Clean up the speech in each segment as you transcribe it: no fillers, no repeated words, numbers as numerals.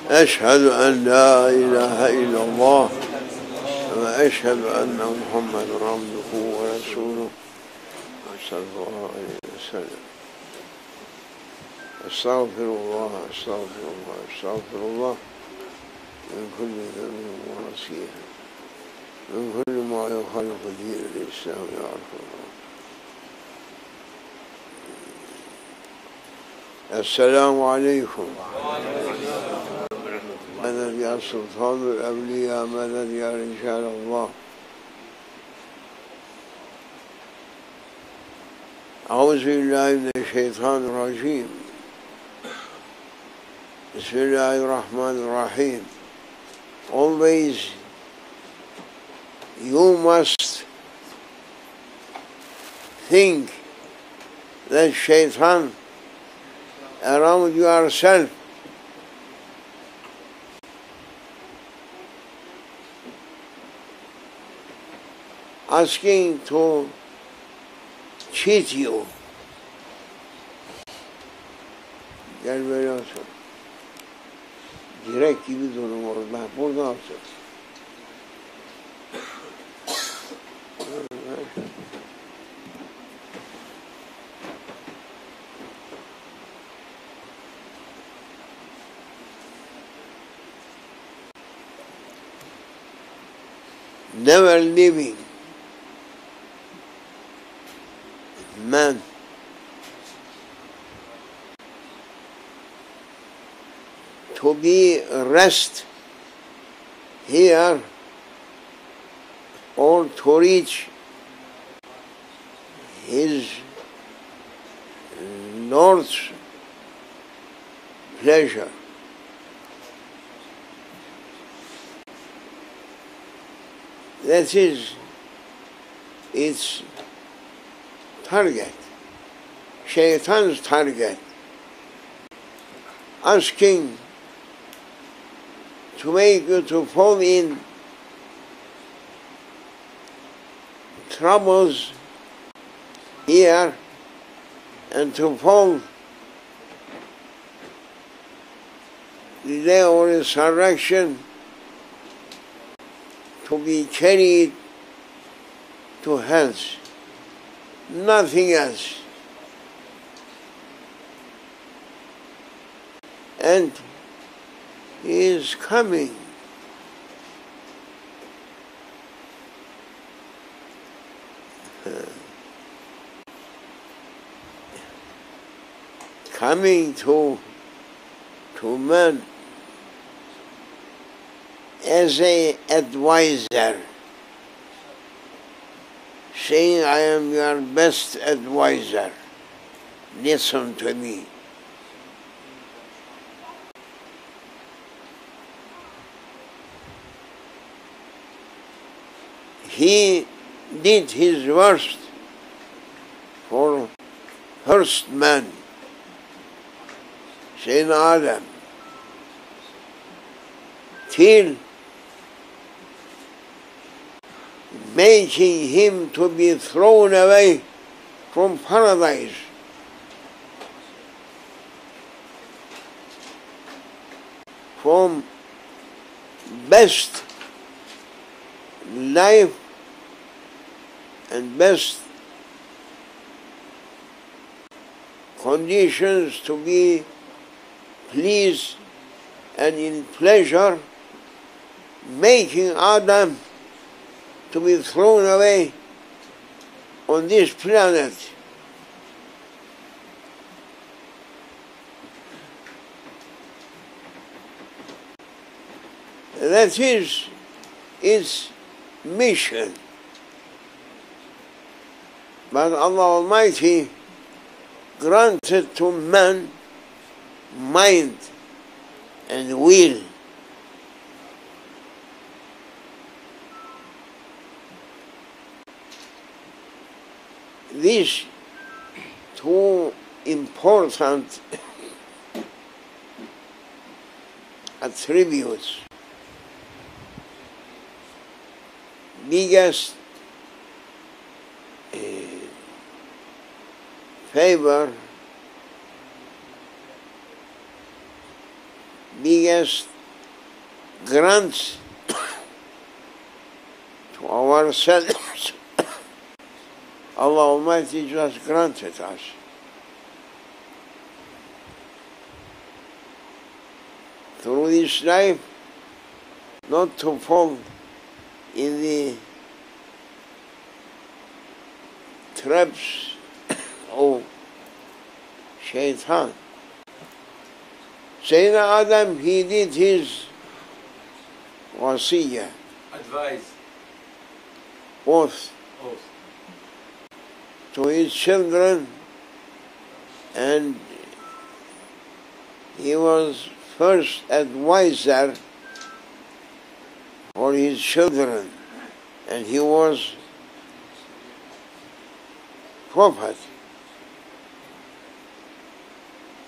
أشهد أن لا إله إلا الله وأشهد أن محمدا عبده ورسوله صلى الله عليه وسلم. أستغفر الله أستغفر الله أستغفر الله من كل ذنب ومعصية، من كل ما يخالف دين الإسلام يعرف الله. السلام عليكم. مدد يا سلطان الأولياء، مدد يا رجال الله. أعوذ بالله من الشيطان الرجيم. بسم الله الرحمن الرحيم. Always you must think that Shaitan around yourself asking to cheat you. Gel böyle olsun. Direkt gibi durum orada. Burada olsun. Never living man to be rest here or to reach his Lord's pleasure. That is its target, Shaitan's target, asking to make you to fall in troubles here and to fall the day of resurrection, to be carried to hell, nothing else. And he is coming. Coming to man as an advisor, saying, I am your best advisor, listen to me. He did his worst for first man, Sayyidina Adam, till making him to be thrown away from paradise. From best life and best conditions to be pleased and in pleasure, making Adam to be thrown away on this planet. That is its mission. But Allah Almighty granted to man mind and will. These two important attributes, biggest favor biggest grants to ourselves. Allah Almighty just granted us. Through this life, not to fall in the traps of Shaitan. Sayyidina Adam, he did his wasiyah. Advice. Oath to his children, and he was first advisor for his children, and he was prophet.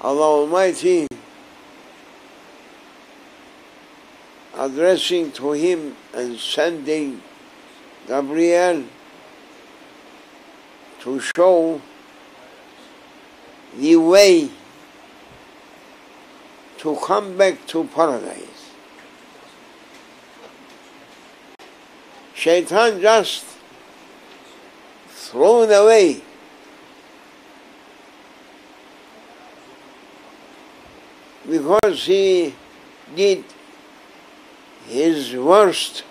Allah Almighty, addressing to him and sending Gabriel to show the way to come back to paradise. Shaitan just thrown away. Because he did his worst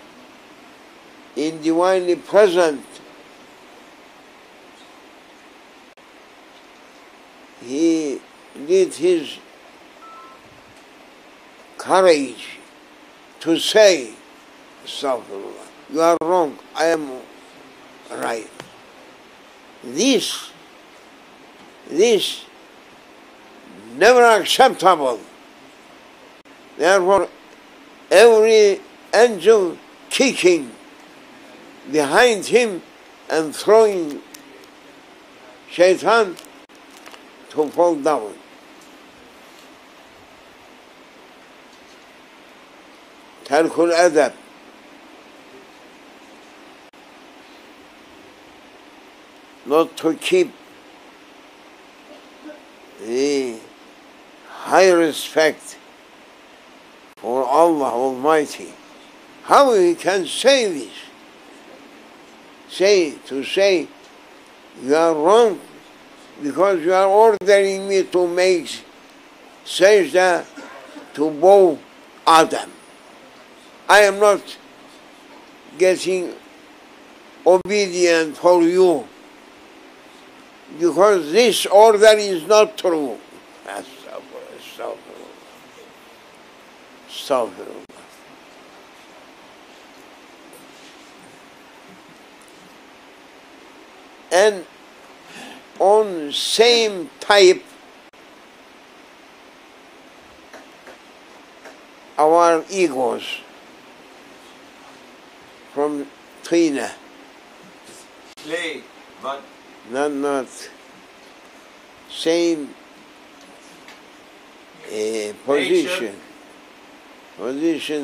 in divinely present. He did his courage to say, Astaghfirullah, you are wrong, I am right. This never acceptable. Therefore, every angel kicking behind him and throwing Shaitan to fall down. Tarkul adab. Not to keep the high respect for Allah Almighty. How he can say this? To say, you are wrong because you are ordering me to make sajda to bow Adam. I am not getting obedient for you because this order is not true. Astaghfirullah. And on same type, our egos from Tina. Clay, but Not same position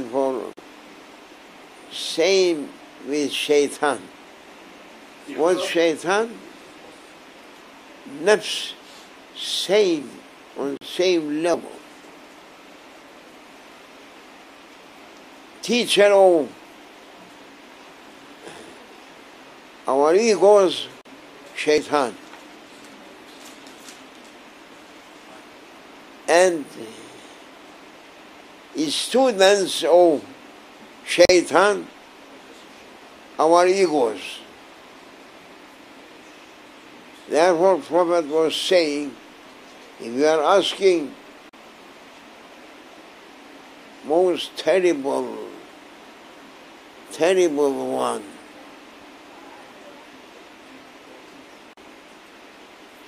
for same with Shaitan. What Shaitan? Nafs, same, on same level. Teacher of our egos, Shaitan. And students of Shaitan, our egos. Therefore, Prophet was saying, if you are asking most terrible one,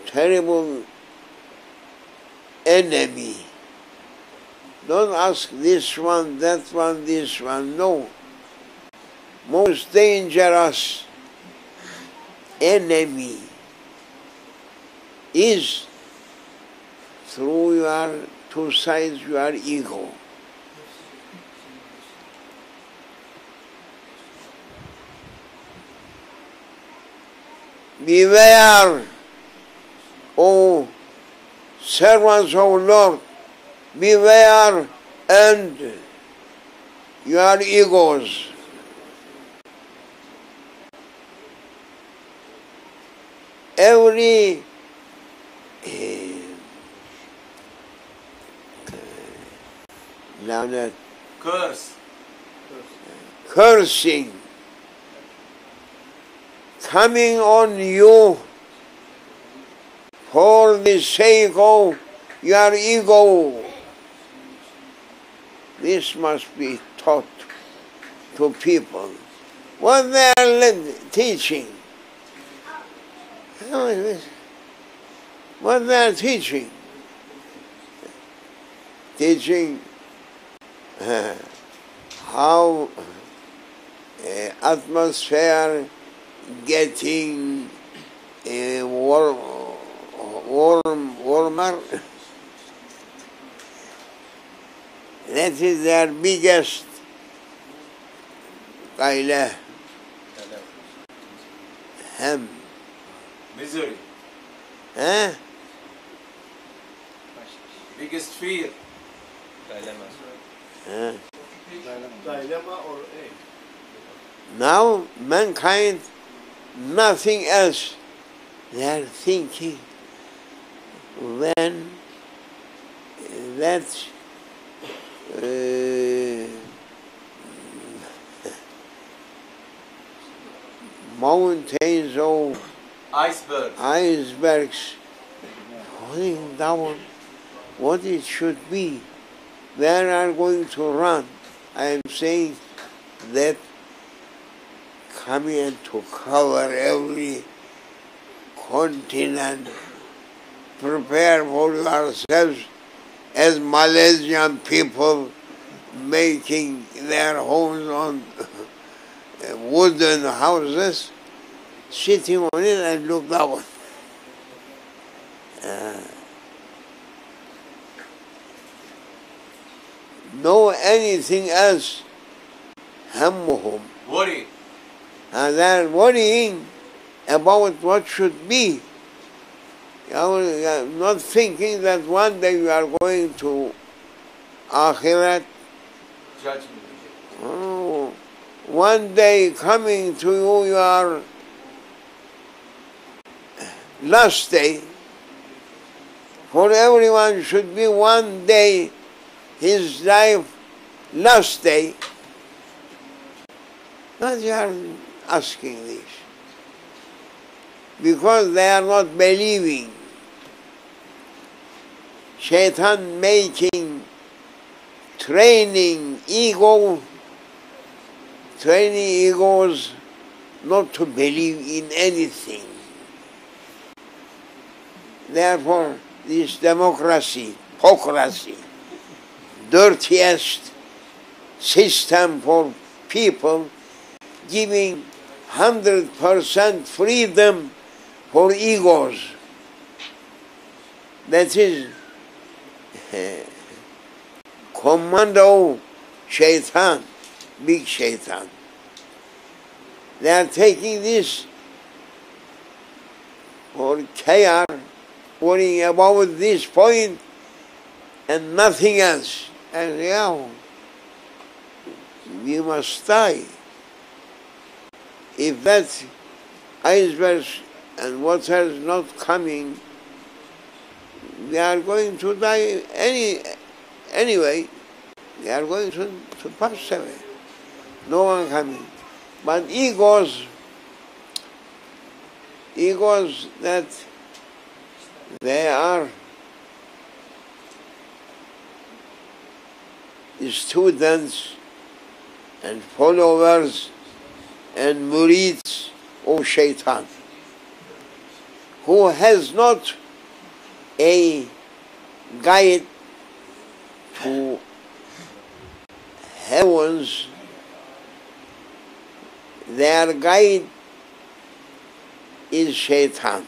terrible enemy, don't ask this one, that one, this one, no. Most dangerous enemy is through your two sides, your ego. Beware, O servants of Lord, beware and your egos. Every Curse. cursing coming on you for the sake of your ego. This must be taught to people. What they are teaching. What they are teaching. Teaching how atmosphere getting warmer. That is their biggest qaila. Hem. Misery. Huh? Biggest fear. Huh? Dilemma or a. Now mankind, nothing else. They are thinking when that mountains or icebergs falling down, what it should be, where are going to run? I am saying that coming to cover every continent, prepare for yourselves as Malaysian people making their homes on wooden houses, sitting on it and look down. No anything else. Hammuhum. Worry. And they're worrying about what should be. You are not thinking that one day you are going to Akhirat. Judgment. Oh, one day coming to you, your last day. For everyone should be one day his life last day. But you are asking this because they are not believing. Shaitan making training egos not to believe in anything. Therefore, this democracy, hypocrisy, dirtiest system for people, giving 100% freedom for egos. That is commando Shaitan, big Shaitan. They are taking this for care, worrying about this point and nothing else. And yeah, we must die. If that iceberg and water is not coming, they are going to die anyway. They are going to pass away. No one coming. But egos that they are students and followers and murids of Shaitan, who has not a guide to heavens. Their guide is Shaitan.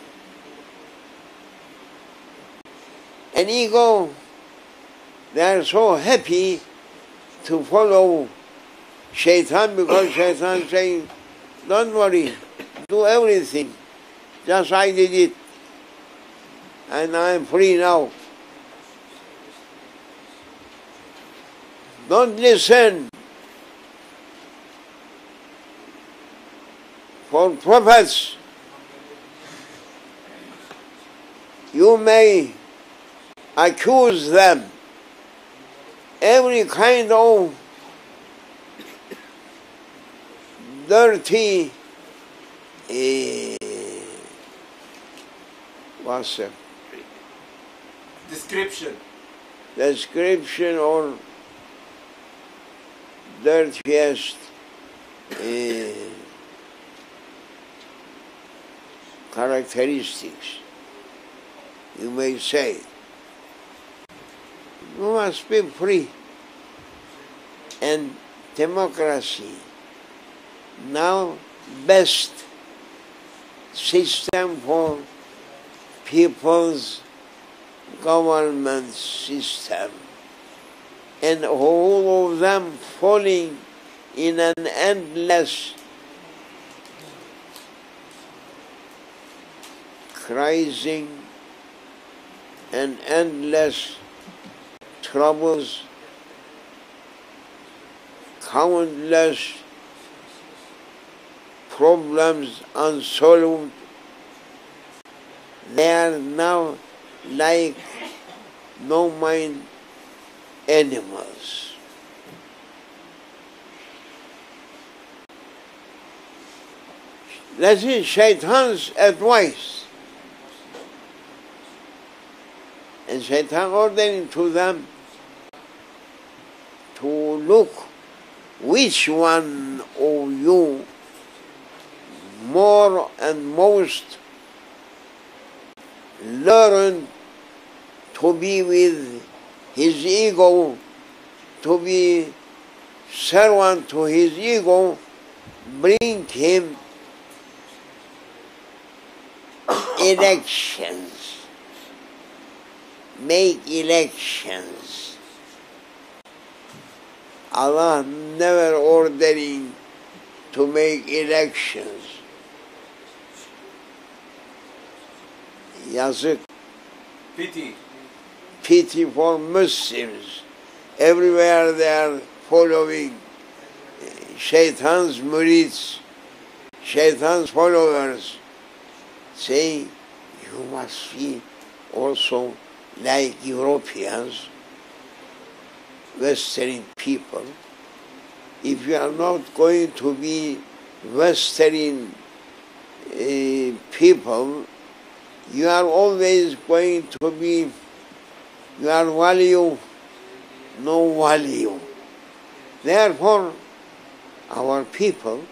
An ego, they are so happy to follow Shaitan because Shaitan is saying, don't worry, do everything, just I did it, and I am free now. Don't listen for prophets. You may accuse them every kind of dirty what's it? Description or dirtiest characteristics, you may say. You must be free, and democracy now best system for people's government system, and all of them falling in an endless crisis and endless troubles, countless problems unsolved. They are now like no-mind animals. That is Shaitan's advice. And Shaitan ordering to them to look which one of you more and most learned to be with his ego, to be servant to his ego, bring him elections, make elections. Allah never ordering to make elections. Yazık. Pity for Muslims. Everywhere they are following Shaitan's murids, Shaitan's followers, saying, you must be also like Europeans, Western people. If you are not going to be Western people, you are always going to be, you are value, no value. Therefore, our people,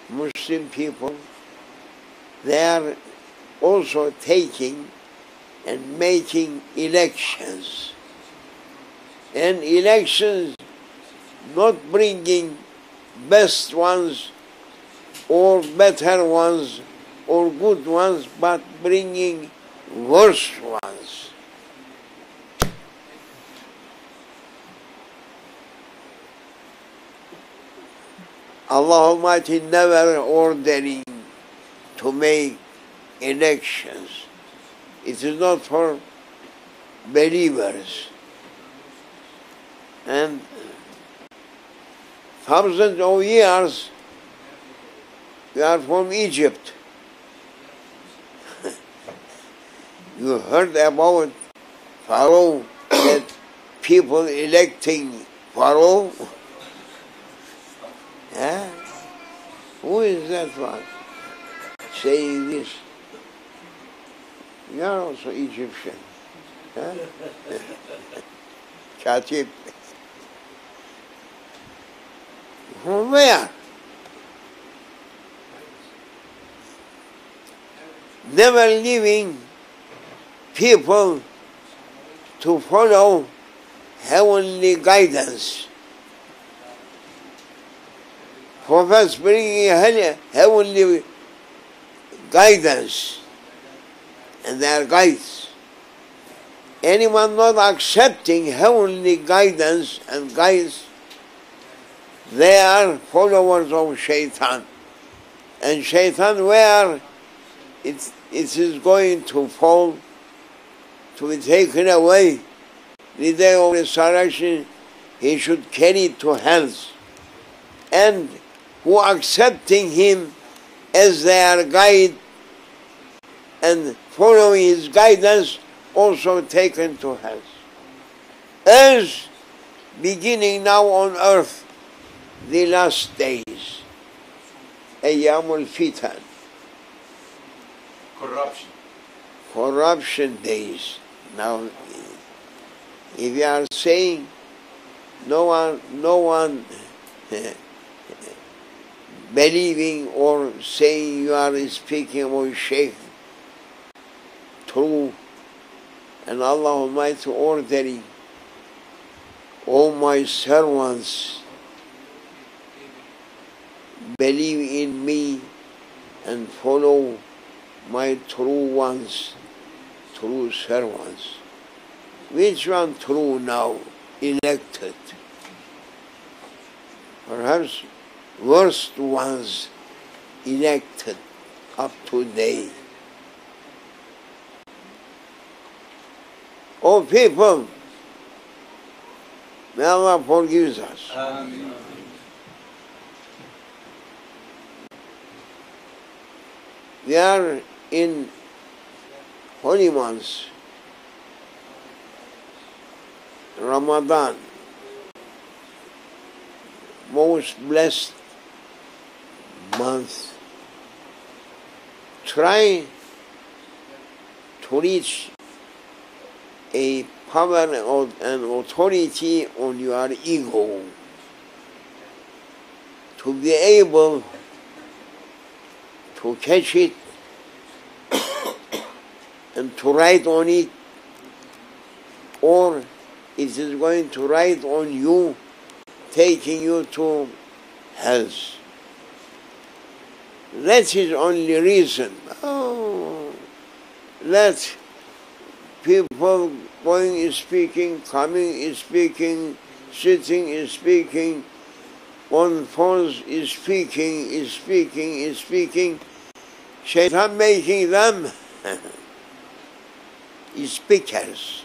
Muslim people, they are also taking and making elections. And elections not bringing best ones or better ones or good ones, but bringing worse ones. Allah Almighty never ordering to make elections. It is not for believers. And thousands of years we are from Egypt. You heard about Pharaoh, that people electing Pharaoh? Yeah? Who is that one saying this? You are also Egyptian. Huh? Katib. From where? Never leaving people to follow heavenly guidance. Prophets bringing heavenly guidance, and they are guides. Anyone not accepting heavenly guidance and guides, they are followers of Shaitan. And Shaitan, where it is going to fall, to be taken away, the day of resurrection, he should carry to health, and who accepting him as their guide and following his guidance also taken to health. As beginning now on earth, the last days, Ayyamul Fitan, corruption days. Now, if you are saying no one believing or saying you are speaking about Shaykh true, and Allah Almighty ordering, O my servants, believe in me and follow my true ones, true servants. Which one true now? Elected. Perhaps worst ones elected up to date. Oh people, may Allah forgive us. Amen. We are in holy months, Ramadan, most blessed month. Try to reach a power and authority on your ego, to be able to catch it and to write on it, or it is going to write on you, taking you to health. That is only reason. Oh, let people going is speaking, coming is speaking, sitting is speaking, on phones is speaking, Shaitan making them speakers.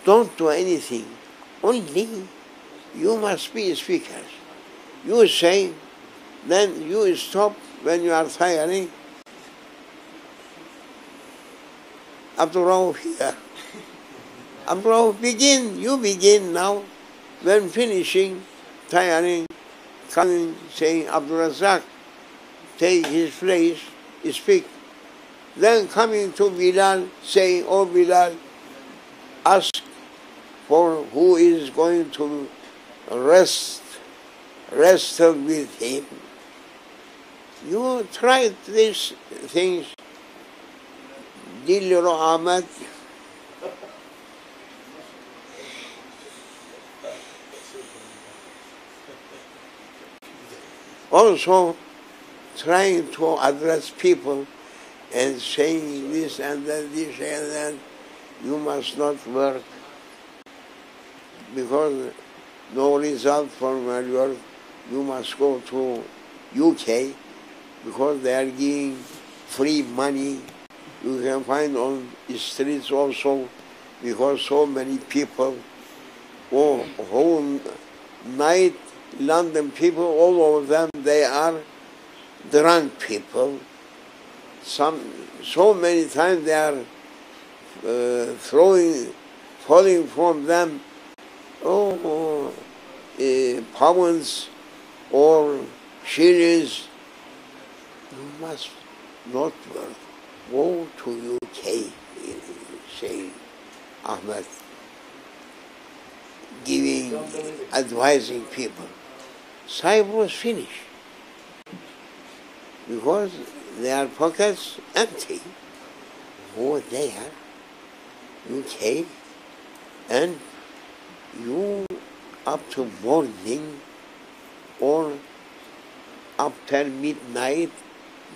Don't do anything. Only you must be speakers. You say, then you stop when you are tiring. Abdurrahman here. Abdurrahman, begin. You begin now. When finishing, tiring, coming, saying, Abdul Razak, take his place, speak. Then coming to Bilal, saying, oh Bilal, ask for who is going to wrestle with him. You tried these things. Dil Ahmad. Also, trying to address people and saying this and that, this and that, you must not work because no result from your work. You must go to UK because they are giving free money. You can find on the streets also, because so many people, whole night, London people, all of them, they are drunk people. So many times they are falling from them, pounds or shillings. You must not work. Go to UK, saying Ahmed, advising people. Sahib was finished because their pockets empty. Go there, UK, and you up to morning or after midnight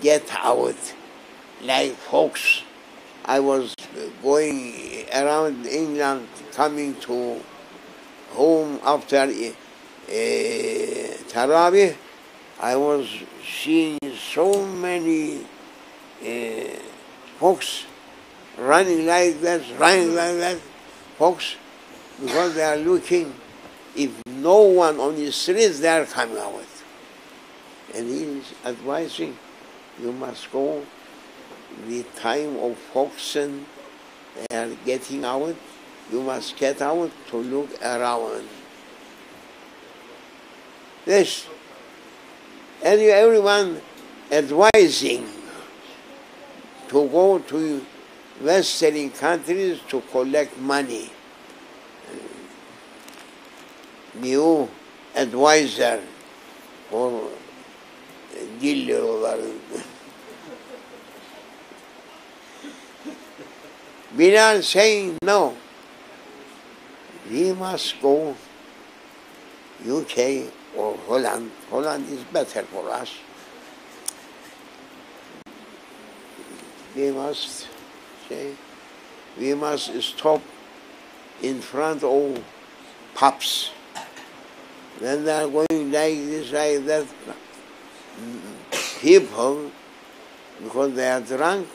get out like folks. I was going around England, coming to home after Tarawih. I was seeing so many folks running like that, folks, because they are looking. If no one on the streets, they are coming out. And he is advising, you must go the time of Foxen, they are getting out, you must get out to look around. This, and everyone advising to go to Western countries to collect money. New advisor for dealer. Bilal saying, no, we must go UK or Holland. Holland is better for us. We must say, we must stop in front of pubs. When they are going like this, like that, people, because they are drunk,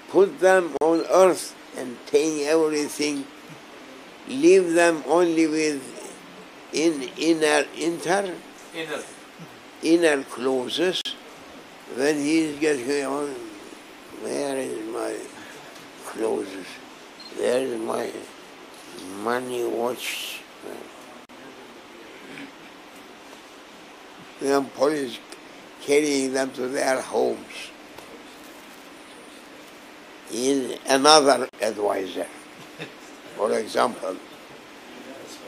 put them on earth and take everything, leave them only with inner clothes. When he is getting on, where is my clothes? Where is my money watch? The police carrying them to their homes. In another advisor, for example.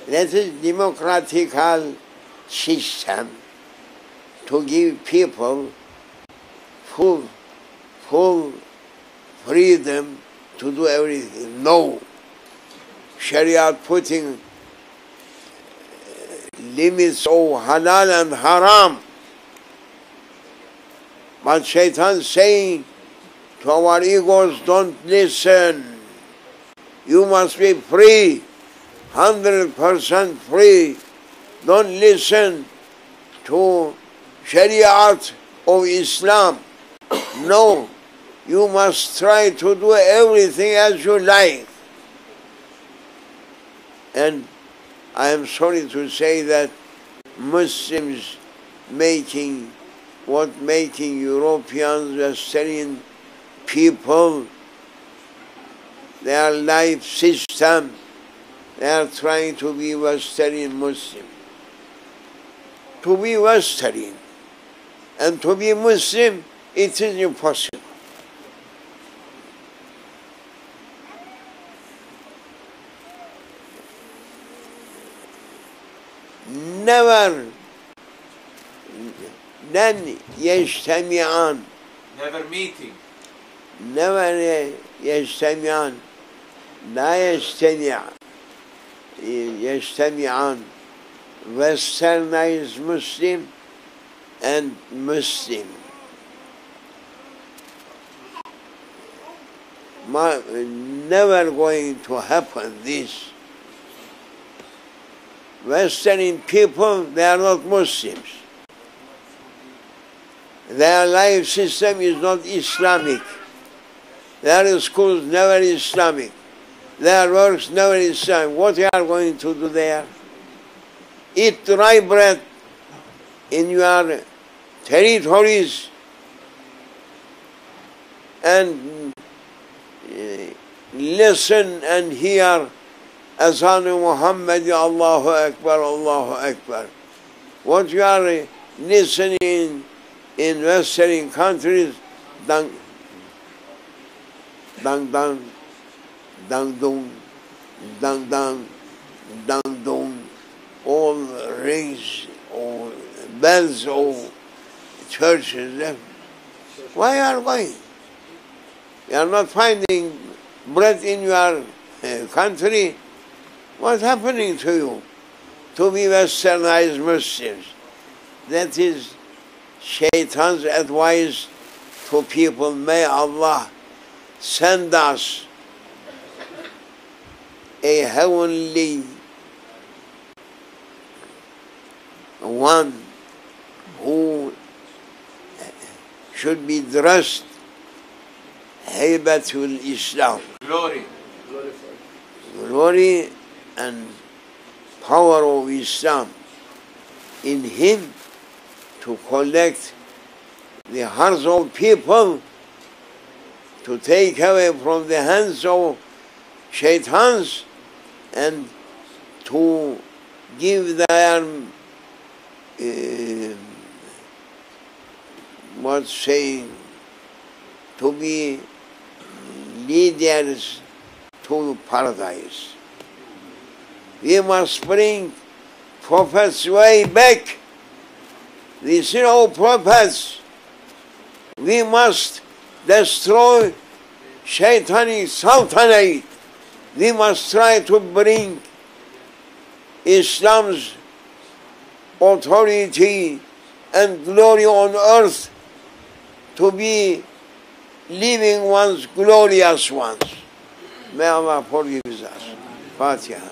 That is democratical system to give people full freedom to do everything. No. Sharia putting limits of halal and haram. But Shaitan saying to our egos, don't listen. You must be free, 100% free. Don't listen to Shariat of Islam. No, you must try to do everything as you like. And I am sorry to say that Muslims making Europeans, Western people, their life system, they are trying to be Western Muslim. To be Western and to be Muslim, it is impossible. Never يجتمعان. Never meeting. Never يجتمعان. لا يجتمعان. Westernized Muslim and Muslim. Never going to happen this. Western people, they are not Muslims. Their life system is not Islamic. Their schools never Islamic. Their works never Islamic. What you are going to do there? Eat dry bread in your territories and listen and hear Azan Muhammad, Allahu Akbar, Allahu Akbar. What you are listening in Western countries, dang, dang, dang, dang, dong, dang, dang, dang, dong, all rings, all bells of churches. Why are you going? You are not finding bread in your country. What's happening to you? To be Westernized Muslims. That is Shaitan's advice to people. May Allah send us a heavenly one who should be dressed Haybatul Islam, Glory. glory and power of Islam in him to collect the hearts of people, to take away from the hands of Shaitans and to give their what's saying, to be leaders to paradise. We must bring prophets way back. These are all prophets. We must destroy Shaitanic Sultanate. We must try to bring Islam's authority and glory on earth to be living ones, glorious ones. May Allah forgive us. Fatiha.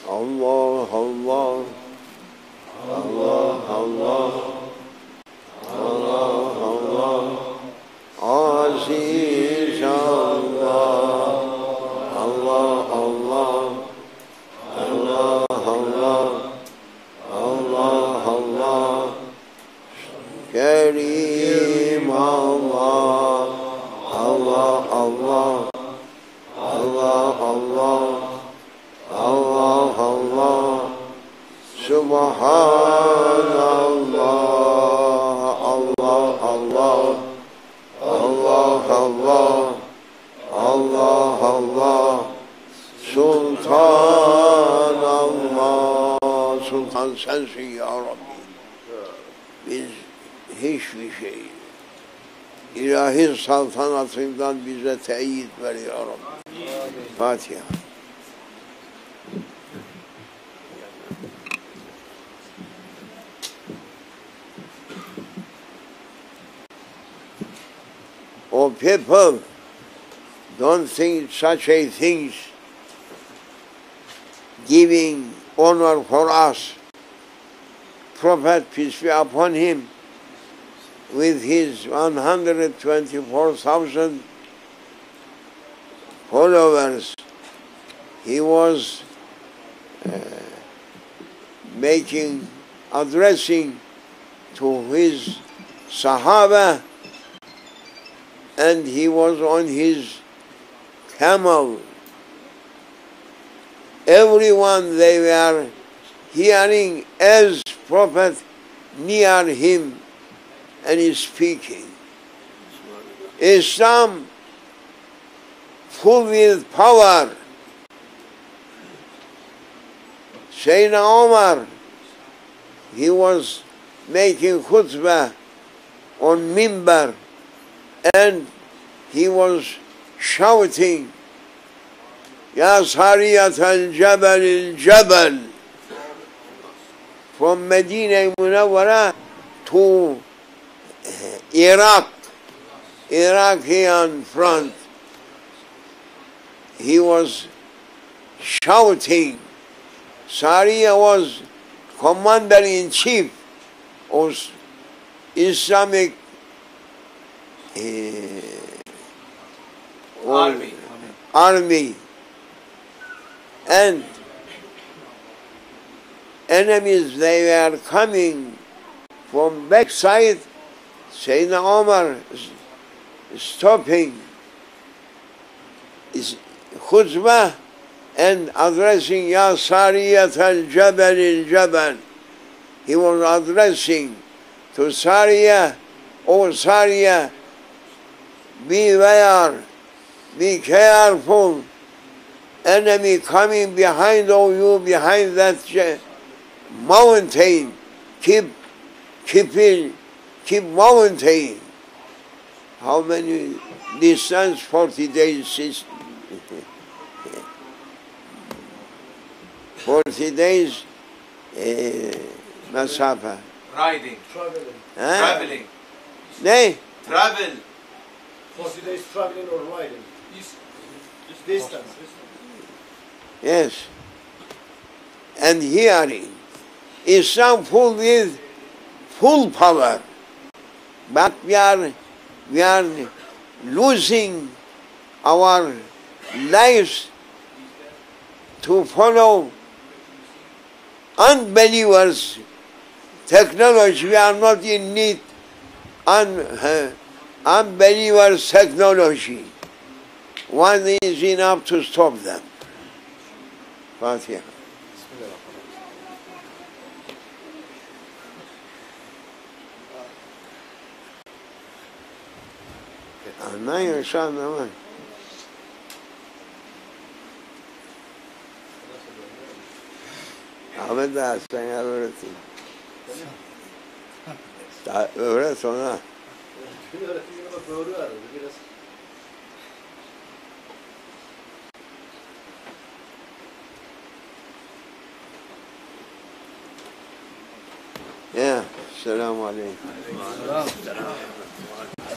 Allah, Allah, Allah, Allah, Allah, Allah, Aziz Allah, Allah, Allah, Allah, Allah, Allah, Allah, Kareem Allah, Allah, Allah, Allah, Allah, Allah, Allah, Subhanallah, Allah, Allah, Allah, Allah, Allah, Allah, Sultan Allah, Sultan sensin ya Rabbi. Biz hiçbir şey ilahi saltanatından bize teyit ver ya Rabbi. Fatiha. Oh people, don't think such a thing, giving honor for us. Prophet, peace be upon him, with his 124,000 followers, he was addressing to his Sahaba, and he was on his camel. Everyone, they were hearing as Prophet near him and is speaking. Islam full with power. Sayyidina Omar, he was making khutbah on mimbar, and he was shouting, Ya Sariyat al-Jabal al-Jabal, from Medina Munawwara to Iraqian front. He was shouting. Sariya was commander-in-chief of Islamic army, and enemies, they were coming from backside. Sayyidina Omar stopping his khutbah and addressing Ya Sariyat al-Jabal al-Jabal. He was addressing to Sariya, O Sariya, beware, be careful, enemy coming behind of you, behind that mountain, keep mountain. How many distance? 40 days. 40 days masafa. Riding. Traveling. Ne? Travel. 40 days traveling or riding. Distance. Yes. And hearing. Islam full with full power. But we are losing our lives to follow unbelievers' technology. We are not in need unbelievers' technology. One is enough to stop them. Fatiha. Anlayın şu anda ama. Ahmet daha sen ya öğretin. Daha öğret ona. Ya, selamun aleyküm.